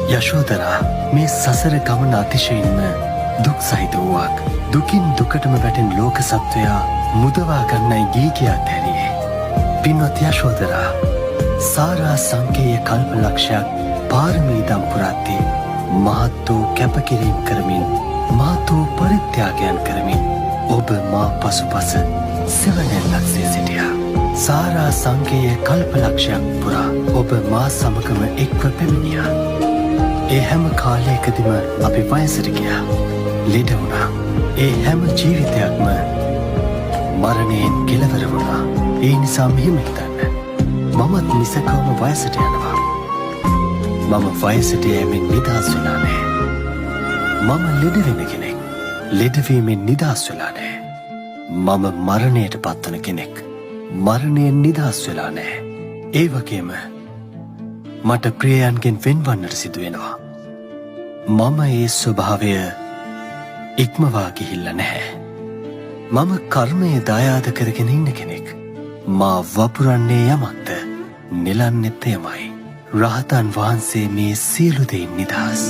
යශෝදරා මේ සසර ගමන අතිශයින්ම දුක් සහිත වූවක්. දුකින් දුකටම වැටෙන ලෝක සත්වයා මුදවා ගන්නයි ගී කියා තැරියේ. පින්වත් යශෝදරා සාරා සංකේය කල්ප ලක්ෂයක් පාරමී දම් පුරද්දී මහත් වූ කැපකිරීම් කරමින් මහත් වූ පරිත්‍යාගයන් කරමින් ඔබ මා පසුපස සෙවණැල්ලක්සේ සිටියා. සාරා සංකේය කල්ප ලක්ෂයක් පුරා ඔබ මා සමගම එක්ව පැමිණියා. ඒ හැම කාලයකදීම අපි වයසට ගියා. ලෙඩ වුණා. ඒ හැම ජීවිතයක්ම මරණයෙන් කෙලවර වුණා. ඒ නිසා මෙහෙම හිතන්න. මමත් නිසකවම වයසට යනවා. මම වයසට යෑමෙන් නිදහස් වෙලා නැහැ. මම ලෙඩ වෙන කෙනෙක්. ලෙඩවීමෙන් නිදහස් වෙලා නැහැ. මම මරණයට පත්වන කෙනෙක්. මරණයෙන් නිදහස් වෙලා නැහැ. ඒ වගේම මට ප්‍රියයන්ගෙන් වෙන්වන්නට සිදු වෙනවා. මම ඒ ස්වභාවය ඉක්මවා ගිහිල්ලා නැහැ. මම කර්මයේ දායාද කරගෙන ඉන්න කෙනෙක්. මා වපුරන්නේ යමක්ද නෙලන්නෙත් එයමයි. රහතන් වහන්සේ මේ සියලු දෙයින් නිදහස්.